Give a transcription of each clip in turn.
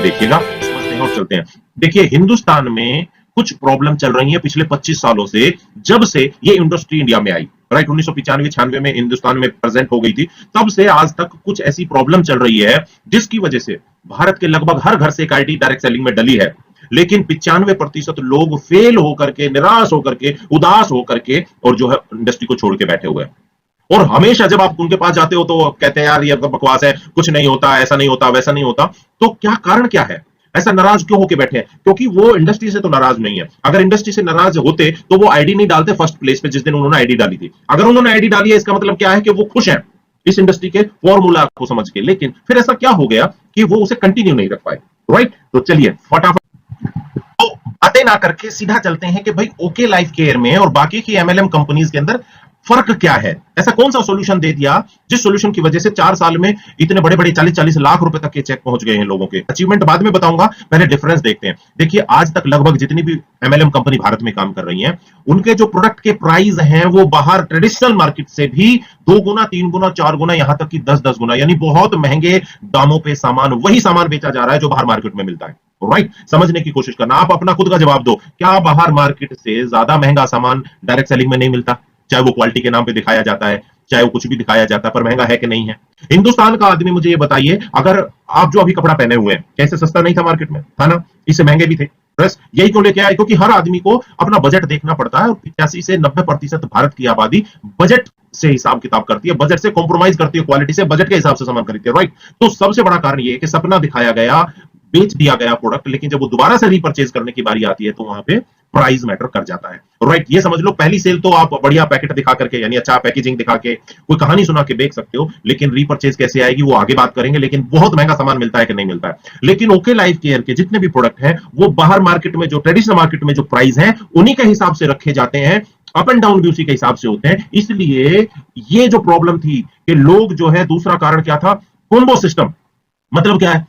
देखिएगा, समझते हैं और चलते हैं। देखिए, हिंदुस्तान में कुछ प्रॉब्लम चल रही है पिछले 25 सालों से, जब से ये इंडस्ट्री इंडिया में आई, राइट। 1995-96 में हिंदुस्तान में प्रेजेंट हो गई थी, तब से आज तक कुछ ऐसी प्रॉब्लम चल रही है जिसकी वजह से भारत के लगभग हर घर से एक आईटी डायरेक्ट सेलिंग में डली है। लेकिन 95% लोग फेल होकर के, निराश होकर के, उदास होकर के और जो है इंडस्ट्री को छोड़ के बैठे हुए हैं। और हमेशा जब आप उनके पास जाते हो तो कहते हैं यार ये बकवास है, कुछ नहीं होता, ऐसा नहीं होता, वैसा नहीं होता। तो क्या कारण क्या है, ऐसा नाराज क्यों होके बैठे हैं? क्योंकि वो इंडस्ट्री से तो नाराज नहीं है। अगर इंडस्ट्री से नाराज होते तो वो आईडी नहीं डालते फर्स्ट प्लेस पे जिस दिन उन्होंने आईडी डाली थी। अगर उन्होंने आईडी डाली है, इसका मतलब क्या है कि वो खुश हैं इस इंडस्ट्री के फॉर्मूला को समझ के। लेकिन फिर ऐसा क्या हो गया कि वो उसे कंटिन्यू नहीं रख पाए, राइट। तो चलिए फटाफट तो बातें ना करके सीधा चलते हैं कि भाई ओके लाइफ केयर में और बाकी की एमएलएम कंपनीज के अंदर फर्क क्या है। ऐसा कौन सा सॉल्यूशन दे दिया जिस सॉल्यूशन की वजह से 4 साल में इतने बड़े बड़े 40-40 लाख रुपए तक के चेक पहुंच गए हैं लोगों के। अचीवमेंट बाद में बताऊंगा, पहले डिफरेंस देखते हैं। देखिए, आज तक लगभग जितनी भी एमएलएम कंपनी भारत में काम कर रही हैं, उनके जो प्रोडक्ट के प्राइस हैं वो बाहर ट्रेडिशनल मार्केट से भी 2 गुना, 3 गुना, 4 गुना, यहां तक कि 10-10 गुना, यानी बहुत महंगे दामों पे सामान, वही सामान बेचा जा रहा है जो बाहर मार्केट में मिलता है, राइट। समझने की कोशिश करना, आप अपना खुद का जवाब दो, क्या बाहर मार्केट से ज्यादा महंगा सामान डायरेक्ट सेलिंग में नहीं मिलता? चाहे वो क्वालिटी के नाम पे दिखाया जाता है, चाहे वो कुछ भी दिखाया जाता है, पर महंगा है कि नहीं है? हिंदुस्तान का आदमी मुझे ये बताइए, अगर आप जो अभी कपड़ा पहने हुए हैं, कैसे सस्ता नहीं था मार्केट में, था ना? इससे महंगे भी थे। बस यही क्यों लेके आए? क्योंकि हर आदमी को अपना बजट देखना पड़ता है और 85 से 90% भारत की आबादी बजट से हिसाब किताब करती है, बजट से कॉम्प्रोमाइज करती है, क्वालिटी से, बजट के हिसाब से सामान खरीदती है, राइट। तो सबसे बड़ा कारण ये है कि सपना दिखाया गया, बेच दिया गया प्रोडक्ट, लेकिन जब वो दोबारा से रीपरचेज करने की बारी आती है तो वहां पे प्राइस मैटर कर जाता है, राइट। ये समझ लो, पहली सेल तो आप बढ़िया पैकेट दिखा करके, यानी अच्छा पैकेजिंग दिखा के, कोई कहानी सुना के बेच सकते हो, लेकिन रीपरचेज कैसे आएगी वो आगे बात करेंगे। लेकिन बहुत महंगा सामान मिलता है कि नहीं मिलता है। लेकिन ओके लाइफ केयर के जितने भी प्रोडक्ट हैं वो बाहर मार्केट में, जो ट्रेडिशनल मार्केट में जो प्राइस है, उन्हीं के हिसाब से रखे जाते हैं, अप एंड डाउन भी उसी के हिसाब से होते हैं। इसलिए ये जो प्रॉब्लम थी कि लोग जो है, दूसरा कारण क्या था, कॉम्बो सिस्टम। मतलब क्या है,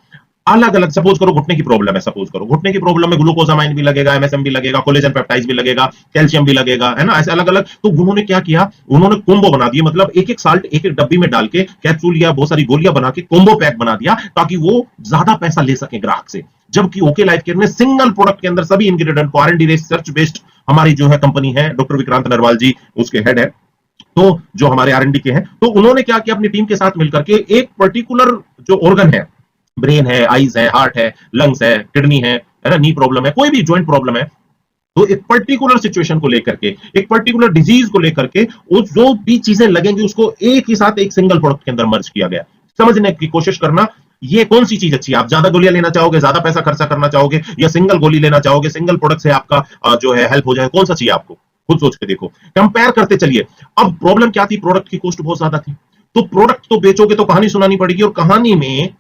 अलग अलग, सपोज करो घुटने की प्रॉब्लम है, सपोज करो घुटने की प्रॉब्लम में ग्लूकोजामाइन भी लगेगा, एमएसएम भी लगेगा, कोलेजन पेप्टाइड्स भी लगेगा, कैल्शियम भी लगेगा, है ना, ऐसे अलग अलग। तो उन्होंने क्या किया, उन्होंने कोम्बो बना दिया, मतलब एक एक साल्ट एक एक डब्बी में डाल के कैप्सूल या बहुत सारी गोलियां बना के कोम्बो पैक बना दिया, ताकि वो ज्यादा पैसा ले सके ग्राहक से। जबकि ओके लाइफ केयर ने सिंगल प्रोडक्ट के अंदर सभी इंग्रेडिएंट को, R&D रिसर्च बेस्ड हमारी जो है कंपनी है, डॉक्टर विक्रांत नरवाल जी उसके हेड है, तो जो हमारे R&D के हैं, तो उन्होंने क्या किया, अपनी टीम के साथ मिलकर के एक पर्टिकुलर जो ऑर्गन है, ब्रेन है, आईज है, हार्ट है, लंग्स है, किडनी है ना, नी प्रॉब्लम है, कोई भी ज्वाइंट प्रॉब्लम है, तो एक पर्टिकुलर सिचुएशन को लेकर के, एक पर्टिकुलर डिजीज को लेकर के, वो जो भी चीजें लगेंगी उसको एक ही साथ एक सिंगल प्रोडक्ट के अंदर मर्ज किया गया। समझने की कोशिश करना, ये कौन सी चीज अच्छी है? आप ज्यादा गोलियां लेना चाहोगे, ज्यादा पैसा खर्चा करना चाहोगे, या सिंगल गोली लेना चाहोगे, सिंगल प्रोडक्ट से आपका जो है हेल्प हो जाए, कौन सा चाहिए आपको? खुद सोच के देखो, कंपेयर करते चलिए। अब प्रॉब्लम क्या थी, प्रोडक्ट की कॉस्ट बहुत ज्यादा थी, तो प्रोडक्ट तो बेचोगे तो कहानी सुनानी पड़ेगी, और कहानी में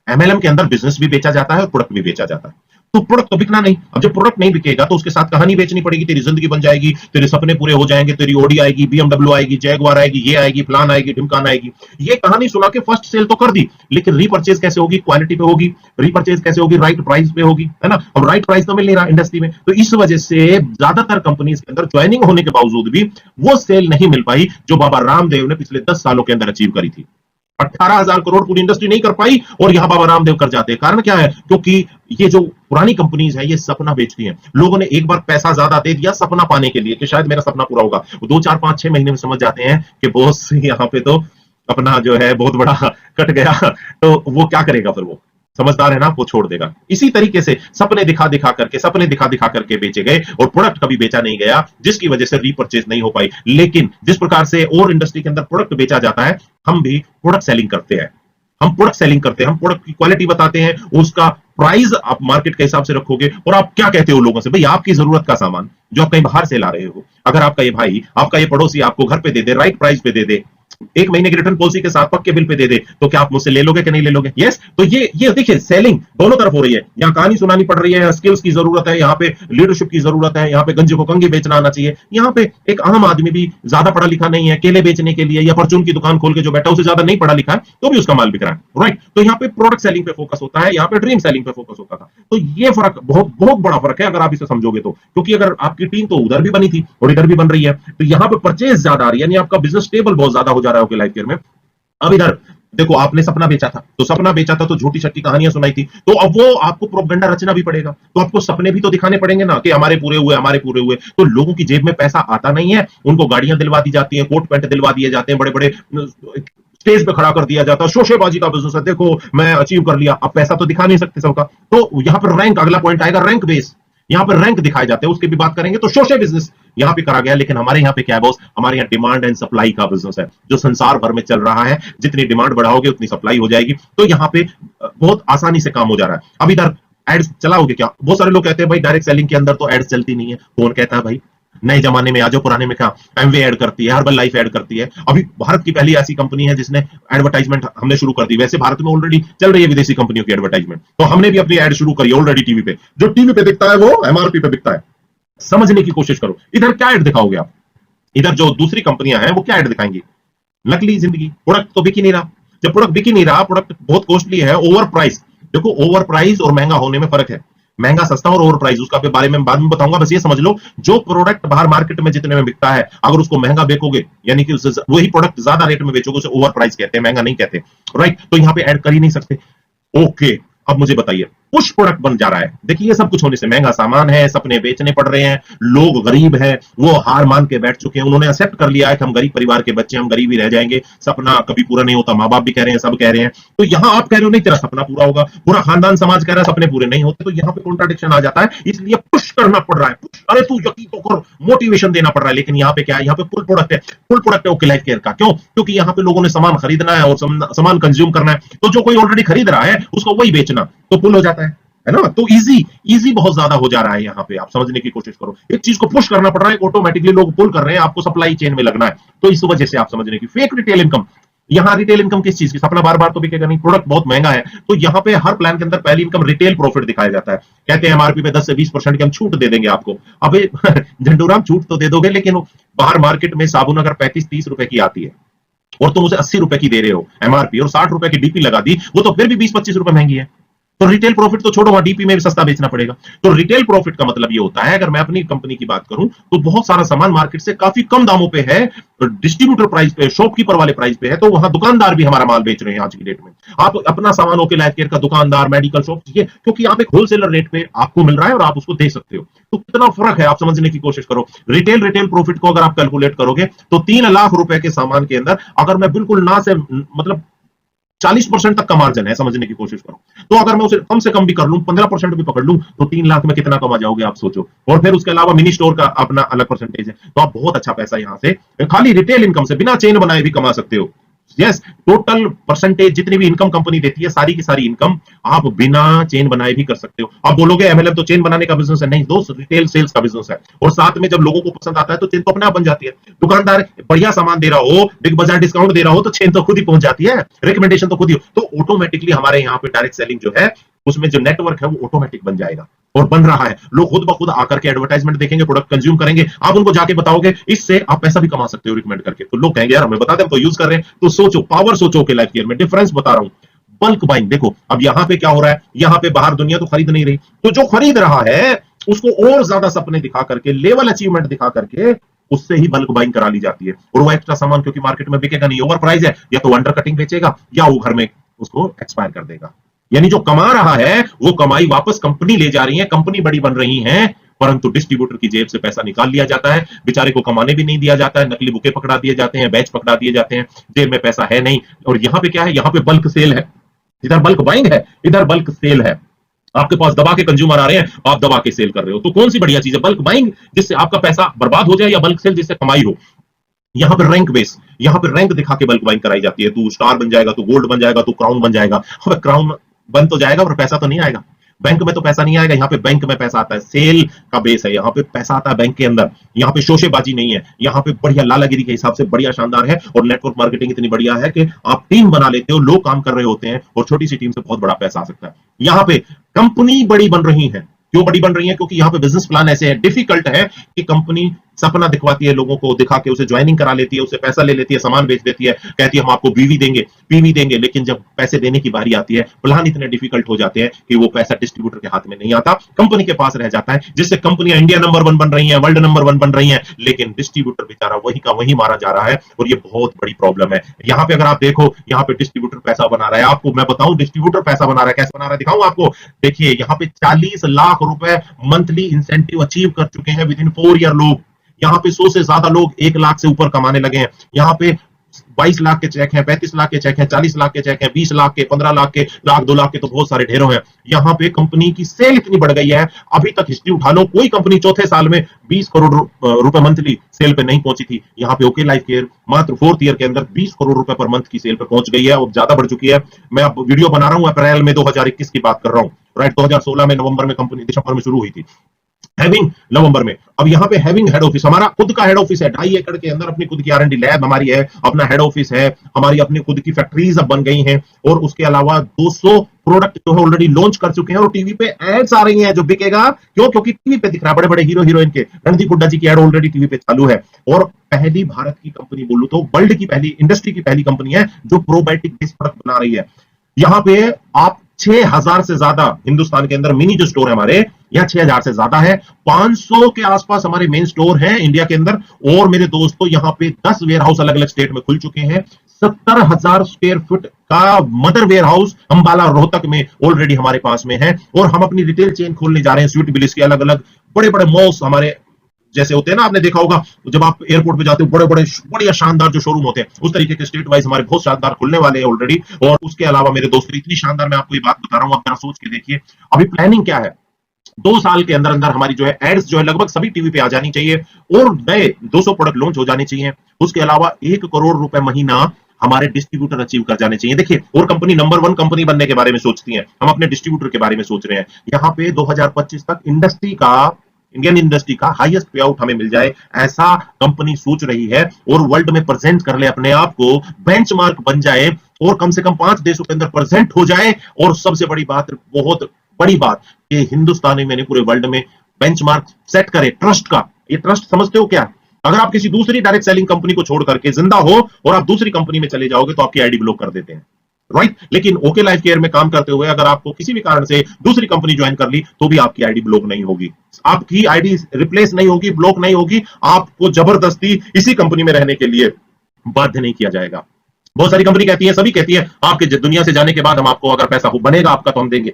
एमएलएम के अंदर बिजनेस भी बेचा जाता है और प्रोडक्ट भी बेचा जाता है। तो प्रोडक्ट तो बिकना नहीं। अब जब प्रोडक्ट नहीं बिकेगा तो उसके साथ कहानी बेचनी पड़ेगी, तेरी जिंदगी बन जाएगी, तेरे सपने पूरे हो जाएंगे, तेरी ओडी आएगी, बीएमडब्ल्यू आएगी, जैगवार आएगी, ये आएगी, प्लान आएगी, ढिमकान आएगी। ये कहानी सुना के फर्स्ट सेल तो कर दी, लेकिन रीपरचेज कैसे होगी? क्वालिटी पे होगी। रीपरचेज कैसे होगी? राइट प्राइस पे होगी, है ना। अब राइट प्राइस तो मिल नहीं रहा इंडस्ट्री में, तो इस वजह से ज्यादातर कंपनीज के अंदर ज्वाइनिंग होने के बावजूद भी वो सेल नहीं मिल पाई जो बाबा रामदेव ने पिछले 10 सालों के अंदर अचीव करी थी। 18,000 करोड़ पूरी इंडस्ट्री नहीं कर पाई और यहां बाबा रामदेव कर जाते हैं। कारण क्या है? क्योंकि ये जो पुरानी कंपनीज है ये सपना बेचती हैं। लोगों ने एक बार पैसा ज्यादा दे दिया सपना पाने के लिए कि शायद मेरा सपना पूरा होगा, वो 2, 4, 5, 6 महीने में समझ जाते हैं कि बॉस यहाँ पे तो अपना जो है बहुत बड़ा कट गया, तो वो क्या करेगा फिर? वो समझदार है ना, वो छोड़ देगा। इसी तरीके से सपने दिखा दिखा करके बेचे गए और प्रोडक्ट कभी बेचा नहीं गया, जिसकी वजह से रीपरचेज नहीं हो पाई। लेकिन जिस प्रकार से और इंडस्ट्री के अंदर प्रोडक्ट बेचा जाता है, हम भी प्रोडक्ट सेलिंग करते हैं। हम प्रोडक्ट की क्वालिटी बताते हैं, उसका प्राइस आप मार्केट के हिसाब से रखोगे। और आप क्या कहते हो लोगों से? भाई आपकी जरूरत का सामान जो आप कहीं बाहर से ला रहे हो, अगर आपका ये भाई, आपका ये पड़ोसी आपको घर पे दे दे, राइट प्राइस पे दे दे, 1 महीने की रिटर्न पॉलिसी के साथ पक्के बिल पे दे दे, तो क्या आप मुझसे ले लोगे कि नहीं ले लोगे? यस। तो ये देखिए, सेलिंग दोनों तरफ हो रही है। यहाँ कहानी सुनानी पड़ रही है, स्किल्स की जरूरत है, यहाँ पे लीडरशिप की जरूरत है, यहाँ पे गंजे को कंगी बेचना आना चाहिए। यहाँ पे एक आम आदमी भी ज्यादा पढ़ा लिखा नहीं है, केले बेचने के लिए या परचून की दुकान खोल के जो बैठा, उसे ज्यादा नहीं पढ़ा लिखा है, तो भी उसका माल बिक रहा है, राइट। तो यहाँ पे प्रोडक्ट सेलिंग पे फोकस होता है, यहाँ पे ड्रीम सेलिंग पे फोकस होता था। तो ये फर्क बहुत बहुत बड़ा फर्क है अगर आप इसे समझोगे तो। क्योंकि अगर आपकी टीम तो उधर भी बनी थी और इधर भी बन रही है, तो यहाँ पे परचेज ज्यादा आ रही है, यानी आपका बिजनेस स्टेबल बहुत ज्यादा हो जा रहा है ओके लाइफ केयर में। अब इधर देखो आपने सपना बेचा था, तो सपना बेचा था तो झूठी छक्की कहानियां सुनाई थी, तो अब वो आपको प्रोपेगेंडा रचना भी पड़ेगा, तो आपको सपने भी तो दिखाने पड़ेंगे ना कि हमारे पूरे हुए, हमारे पूरे हुए। तो लोगों की जेब में पैसा आता नहीं है, उनको गाड़ियां दिलवा दी जाती है, कोट पैंट दिलवा दिए जाते हैं, बड़े बड़े स्टेज पे खड़ा कर दिया जाता है, शोशेबाजी का बिजनेस है, देखो मैं अचीव कर लिया। अब पैसा तो दिखा नहीं सकते सबका, तो यहाँ पर रैंक, अगला पॉइंट आएगा रैंक बेस, यहाँ पर रैंक दिखाए जाते हैं, उसकी भी बात करेंगे। तो शोशे बिजनेस यहाँ पे करा गया, लेकिन हमारे यहाँ पे क्या है बॉस, हमारे यहाँ डिमांड एंड सप्लाई का बिजनेस है जो संसार भर में चल रहा है। जितनी डिमांड बढ़ाओगे उतनी सप्लाई हो जाएगी, तो यहाँ पे बहुत आसानी से काम हो जा रहा है। अब इधर एड्स चलाओगे क्या, बहुत सारे लोग कहते हैं भाई डायरेक्ट सेलिंग के अंदर तो एड्स चलती नहीं है। कौन कहता है भाई, नए जमाने में आ जाओ, पुराने में क्या एमवे ऐड करती है, हर्बल लाइफ ऐड करती है। अभी भारत की पहली ऐसी कंपनी है जिसने एडवर्टाइजमेंट हमने शुरू कर दी। वैसे भारत में ऑलरेडी चल रही है विदेशी कंपनियों की एडवर्टाइजमेंट, तो हमने भी अपनी एड शुरू करी ऑलरेडी टीवी पे। जो टीवी पे दिखता है वो एमआरपी पे बिकता है। समझने की कोशिश करो, इधर क्या एड दिखाओगे आप, इधर जो दूसरी कंपनियां हैं वो क्या एड दिखाएंगी, नकली जिंदगी, प्रोडक्ट तो बिक ही नहीं रहा। जब प्रोडक्ट बिक ही नहीं रहा, प्रोडक्ट बहुत कॉस्टली है, ओवर प्राइस। देखो ओवर प्राइस और महंगा होने में फर्क है, महंगा सस्ता और ओवर प्राइस, उसका बारे में बाद में बताऊंगा। बस ये समझ लो, जो प्रोडक्ट बाहर मार्केट में जितने में बिकता है, अगर उसको महंगा बेचोगे, यानी कि वही प्रोडक्ट ज्यादा रेट में बेचोगे, उसे ओवर प्राइस कहते हैं, महंगा नहीं कहते, राइट। तो यहाँ पे ऐड कर ही नहीं सकते। ओके, अब मुझे बताइए, पुश प्रोडक्ट बन जा रहा है। देखिए ये सब कुछ होने से महंगा सामान है, सपने बेचने पड़ रहे हैं, लोग गरीब हैं, वो हार मान के बैठ चुके हैं, उन्होंने एक्सेप्ट कर लिया है कि हम गरीब परिवार के बच्चे, हम गरीब ही रह जाएंगे, सपना कभी पूरा नहीं होता। माँ बाप भी कह रहे हैं, सब कह रहे हैं। तो यहाँ आप कह रहे हो नहीं तेरा सपना पूरा होगा, पूरा खानदान समाज कह रहा है सपने पूरे नहीं होते, तो यहाँ पे कॉन्ट्राडिक्शन आ जाता है। इसलिए पुश करना पड़ रहा है, पुश, अरे तू यकीन तो कर, मोटिवेशन देना पड़ रहा है। लेकिन यहाँ पे क्या है, यहाँ पे फुल प्रोडक्ट है, फुल प्रोडक्ट है ओके लाइफ केयर का। क्यों? क्योंकि यहाँ पे लोगों ने सामान खरीदना है और सामान कंज्यूम करना है, तो जो कोई ऑलरेडी खरीद रहा है उसको वही बेचना, तो पुल हो जाता है ना। तो इजी बहुत ज्यादा हो जा रहा है। यहाँ पे आप समझने की कोशिश करो, एक चीज को पुश करना पड़ रहा है, ऑटोमेटिकली लोग पुल कर रहे हैं, आपको सप्लाई चेन में लगना है। तो इस वजह से आप समझने की फेक रिटेल इनकम। यहाँ रिटेल इनकम किस चीज की, सपना बार बार तो बिकेगा नहीं, प्रोडक्ट बहुत महंगा है, तो यहाँ पे हर प्लान के अंदर पहली इनकम रिटेल प्रॉफिट दिखाया जाता है। कहते हैं एमआरपी पे 10 से 20% की हम छूट दे देंगे आपको। अबे झंडूराम छूट तो दे दोगे, लेकिन बाहर मार्केट में साबुन अगर 35-30 रुपए की आती है और तुम उसे 80 रुपए की दे रहे हो एमआरपी, और 60 रुपए की डीपी लगा दी, वो तो फिर भी 20-25 रुपए महंगी है। तो रिटेल प्रॉफिट तो छोड़ो, वहां डीपी में भी सस्ता बेचना पड़ेगा। तो रिटेल प्रॉफिट का मतलब ये होता है, अगर मैं अपनी कंपनी की बात करूं तो बहुत सारा सामान मार्केट से काफी कम दामों पे है, डिस्ट्रीब्यूटर प्राइस पे, शॉपकीपर वाले प्राइस पे है, तो वहां दुकानदार भी हमारा माल बेच रहे हैं आज की डेट में। आप अपना सामान ओके लाइफ केयर का दुकानदार, मेडिकल शॉप, क्योंकि आप एक होलसेलर रेट पे आपको मिल रहा है और आप उसको दे सकते हो। तो कितना फर्क है आप समझने की कोशिश करो। रिटेल प्रॉफिट को अगर आप कैलकुलेट करोगे तो 3 लाख रुपए के सामान के अंदर अगर मैं बिल्कुल ना से मतलब 40% तक का मार्जिन है, समझने की कोशिश करो। तो अगर मैं उसे कम से कम भी कर लूं, 15% भी पकड़ लूं, तो 3 लाख में कितना कमा जाओगे आप सोचो। और फिर उसके अलावा मिनी स्टोर का अपना अलग परसेंटेज है, तो आप बहुत अच्छा पैसा यहां से खाली रिटेल इनकम से बिना चेन बनाए भी कमा सकते हो। यस, टोटल परसेंटेज जितनी भी इनकम कंपनी देती है, सारी की सारी इनकम आप बिना चेन बनाए भी कर सकते हो। आप बोलोगे एमएलएम तो चेन बनाने का बिजनेस है, नहीं दोस्त, रिटेल सेल्स का बिजनेस है। और साथ में जब लोगों को पसंद आता है तो चेन तो अपने आप बन जाती है। दुकानदार बढ़िया सामान दे रहा हो, बिग बाजार डिस्काउंट दे रहा हो, तो चेन तो खुद ही पहुंच जाती है, रिकमेंडेशन तो खुद ही। तो ऑटोमेटिकली हमारे यहाँ पे डायरेक्ट सेलिंग जो है, उसमें जो नेटवर्क है वो ऑटोमेटिक बन जाएगा और बन रहा है। लोग खुद ब खुद आकर के एडवर्टाइजमेंट देखेंगे, प्रोडक्ट कंज्यूम करेंगे, आप उनको जाके बताओगे, इससे आप पैसा भी कमा सकते हो रिकमेंड करके। तो लोग कहेंगे यार हमें बता दें, तो यूज कर रहे हैं। तो सोचो, पावर सोचो के लाइफ केयर में डिफरेंस बता रहा हूं। बल्क बाइंग देखो, अब यहां पे क्या हो रहा है, यहां पे बाहर दुनिया तो खरीद नहीं रही, तो जो खरीद रहा है उसको और ज्यादा सपने दिखा करके, लेवल अचीवमेंट दिखा करके उससे ही बल्क बाइंग करा ली जाती है। और वो एक्स्ट्रा सामान क्योंकि मार्केट में बिकेगा नहीं, ओवर प्राइस है, या तो अंडर कटिंग बेचेगा या वो घर में उसको एक्सपायर कर देगा। यानी जो कमा रहा है वो कमाई वापस कंपनी ले जा रही है, कंपनी बड़ी बन रही है, परंतु डिस्ट्रीब्यूटर की जेब से पैसा निकाल लिया जाता है, बेचारे को कमाने भी नहीं दिया जाता है, नकली बुके पकड़ा दिए जाते हैं, बैच पकड़ा दिए जाते हैं, जेब में पैसा है नहीं। और यहाँ पे क्या है, यहाँ पे बल्क सेल है, इधर बल्क बाइंग है, इधर बल्क सेल है। आपके पास दबा के कंज्यूमर आ रहे हैं, आप दबा के सेल कर रहे हो। तो कौन सी बढ़िया चीज है, बल्क बाइंग जिससे आपका पैसा बर्बाद हो जाए, या बल्क सेल जिससे कमाई हो। यहाँ पे रैंक बेस, यहाँ पे रैंक दिखा के बल्क बाइंग कराई जाती है। तू स्टार बन जाएगा, तू गोल्ड बन जाएगा, तू क्राउन बन जाएगा। अब क्राउन बन तो जाएगा पर पैसा तो नहीं आएगा, बैंक में तो पैसा नहीं आएगा। यहाँ पे बैंक में पैसा आता है, सेल का बेस है, यहाँ पे पैसा आता है बैंक के अंदर। यहाँ पे शोशेबाजी नहीं है, यहाँ पे बढ़िया लालागिरी के हिसाब से बढ़िया शानदार है। और नेटवर्क मार्केटिंग इतनी बढ़िया है कि आप टीम बना लेते हो, लोग काम कर रहे होते हैं, और छोटी सी टीम से बहुत बड़ा पैसा आ सकता है। यहाँ पे कंपनी बड़ी बन रही है, क्यों बड़ी बन रही है, क्योंकि यहाँ पे बिजनेस प्लान ऐसे है, डिफिकल्ट है कि कंपनी सपना दिखवाती है लोगों को, दिखा के उसे ज्वाइनिंग करा लेती है, उसे पैसा ले लेती है, सामान बेच देती है, कहती है हम आपको बीवी देंगे, पीवी देंगे, लेकिन जब पैसे देने की बारी आती है, प्लान इतने डिफिकल्ट हो जाते हैं कि वो पैसा डिस्ट्रीब्यूटर के हाथ में नहीं आता, कंपनी के पास रह जाता है, जिससे कंपनियां इंडिया नंबर 1 बन रही हैं, वर्ल्ड नंबर 1 बन रही हैं, लेकिन डिस्ट्रीब्यूटर बेचारा वही का वही मारा जा रहा है, और ये बहुत बड़ी प्रॉब्लम है। यहाँ पे अगर आप देखो, यहाँ पे डिस्ट्रीब्यूटर पैसा बना रहा है, आपको मैं बताऊं डिस्ट्रीब्यूटर पैसा बना रहा है, कैसे बना रहा है दिखाऊं आपको। देखिए यहाँ पे 40 लाख रुपए मंथली इंसेंटिव अचीव कर चुके हैं विद इन 4 ईयर लोग। यहाँ पे 100 से ज्यादा लोग 1 लाख से ऊपर कमाने लगे हैं। यहाँ पे 22 लाख के चेक हैं, 35 लाख के चेक हैं, 40 लाख के चेक हैं, 20 लाख के, 15 लाख के, लाख 2 लाख के, तो बहुत सारे ढेरों हैं। यहाँ पे कंपनी की सेल इतनी बढ़ गई है, अभी तक हिस्ट्री उठा लो, कोई कंपनी चौथे साल में 20 करोड़ रुपए मंथली सेल पे नहीं पहुंची थी। यहाँ पे ओके लाइफ केयर मात्र 4th ईयर के अंदर 20 करोड़ रुपए पर मंथ की सेल पे पहुंच गई है, और ज्यादा बढ़ चुकी है। मैं अब वीडियो बना रहा हूं अप्रैल में 2021 की बात कर रहा हूं, राइट। 2016 में नवंबर में कंपनी दिसंबर में शुरू हुई थी, हैविंग नवंबर में। अब यहाँ पे हैविंग हेड ऑफिस, हमारा खुद का हेड ऑफिस है, 2.5 एकड़ के अंदर अपनी खुद की R&D लैब हमारी है, अपना हेड ऑफिस है, हमारी अपनी खुद की फैक्ट्रीज अब बन गई हैं, और उसके अलावा 200 प्रोडक्ट जो है ऑलरेडी लॉन्च कर चुके हैं, और टीवी पे एड्स आ रही हैं जो बिकेगा, क्यों? क्योंकि टीवी पे दिख रहा है, बड़े बड़े हीरो हीरोइन के, रणदीप हुड्डा जी की एड ऑलरेडी टीवी पे चालू है। और पहली भारत की कंपनी बोलूं तो वर्ल्ड की पहली, इंडस्ट्री की पहली कंपनी है जो प्रोबायोटिक बेस्ड प्रोडक्ट बना रही है। यहाँ पे आप 6000 से ज्यादा हिंदुस्तान के अंदर मिनी जो स्टोर है हमारे, यहाँ 6000 से ज्यादा है, 500 के आसपास हमारे मेन स्टोर हैं इंडिया के अंदर। और मेरे दोस्तों यहाँ पे 10 वेयर हाउस अलग अलग स्टेट में खुल चुके हैं। 70,000 स्क्वायर फुट का mother warehouse Ambala Rohtak में ऑलरेडी हमारे पास में है, और हम अपनी रिटेल चेन खोलने जा रहे हैं, स्वीट बिलिस के अलग अलग बड़े बड़े मॉल्स हमारे जैसे होते हैं ना, आपने देखा होगा जब आप एयरपोर्ट पे जाते हो, बड़े बड़े बढ़िया शानदार जो शोरूम होते हैं, उस तरीके के स्टेट वाइज हमारे बहुत शानदार खुलने वाले हैं ऑलरेडी। और उसके अलावा मेरे दोस्तों इतनी शानदार, मैं आपको ये बात बता रहा हूं, आप जरा सोच के देखिए अभी प्लानिंग क्या है। 2 साल के अंदर अंदर हमारी जो है एड्स जो है लगभग सभी टीवी पे आ जानी चाहिए, और नए 200 प्रोडक्ट लॉन्च हो जाने चाहिए। उसके अलावा 1 करोड़ रुपए महीना हमारे डिस्ट्रीब्यूटर अचीव कर जाने चाहिए। देखिए, और कंपनी नंबर 1 कंपनी बनने के बारे में सोचती है, हम अपने डिस्ट्रीब्यूटर के बारे में सोच रहे हैं। यहाँ पे 2025 तक इंडियन इंडस्ट्री का हाईएस्ट पे आउट हमें मिल जाए, ऐसा कंपनी सोच रही है, और वर्ल्ड में प्रेजेंट कर ले अपने आप को, बेंचमार्क बन जाए, और कम से कम 5 देशों के अंदर प्रेजेंट हो जाए। और सबसे बड़ी बात, बहुत बड़ी बात, कि हिंदुस्तानी मैंने पूरे वर्ल्ड में बेंचमार्क सेट करे ट्रस्ट का। ये ट्रस्ट समझते हो क्या? अगर आप किसी दूसरी डायरेक्ट सेलिंग कंपनी को छोड़ करके जिंदा हो और आप दूसरी कंपनी में चले जाओगे तो आपकी आईडी ब्लॉक कर देते हैं, राइट। लेकिन ओके लाइफ केयर में काम करते हुए अगर आपको किसी भी कारण से दूसरी कंपनी ज्वाइन कर ली तो भी आपकी आईडी ब्लॉक नहीं होगी, आपकी आईडी रिप्लेस नहीं होगी, ब्लॉक नहीं होगी, आपको जबरदस्ती इसी कंपनी में रहने के लिए बाध्य नहीं किया जाएगा। बहुत सारी कंपनी कहती है, सभी कहती है आपके दुनिया से जाने के बाद हम आपको, अगर पैसा बनेगा आपका तो हम देंगे,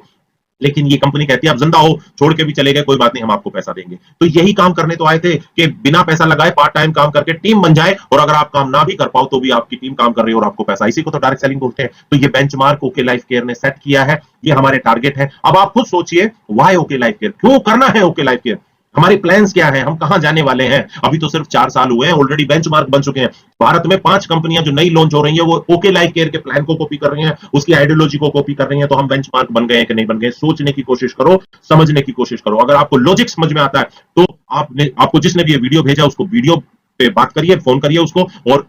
लेकिन ये कंपनी कहती है आप जिंदा हो, छोड़ के भी चले गए कोई बात नहीं, हम आपको पैसा देंगे। तो यही काम करने तो आए थे कि बिना पैसा लगाए पार्ट टाइम काम करके टीम बन जाए, और अगर आप काम ना भी कर पाओ तो भी आपकी टीम काम कर रही है और आपको पैसा, इसी को तो डायरेक्ट सेलिंग बोलते हैं। तो ये बेंचमार्क ओके लाइफ केयर ने सेट किया है, ये हमारे टारगेट है। अब आप खुद सोचिए, व्हाई ओके लाइफ केयर, क्यों करना है ओके लाइफ केयर, हमारे प्लान्स क्या है, हम कहां जाने वाले हैं। अभी तो सिर्फ 4 साल हुए हैं, ऑलरेडी बेंचमार्क बन चुके हैं। भारत में 5 कंपनियां जो नई लॉन्च हो रही हैं वो ओके लाइफ केयर के प्लान को कॉपी कर रही हैं, उसकी आइडियोलॉजी को कॉपी कर रही हैं। तो हम बेंचमार्क बन गए हैं कि नहीं बन गए, सोचने की कोशिश करो, समझने की कोशिश करो। अगर आपको लॉजिक समझ में आता है तो आपको जिसने भी ये वीडियो भेजा उसको वीडियो पे बात करिए, फोन करिए उसको, और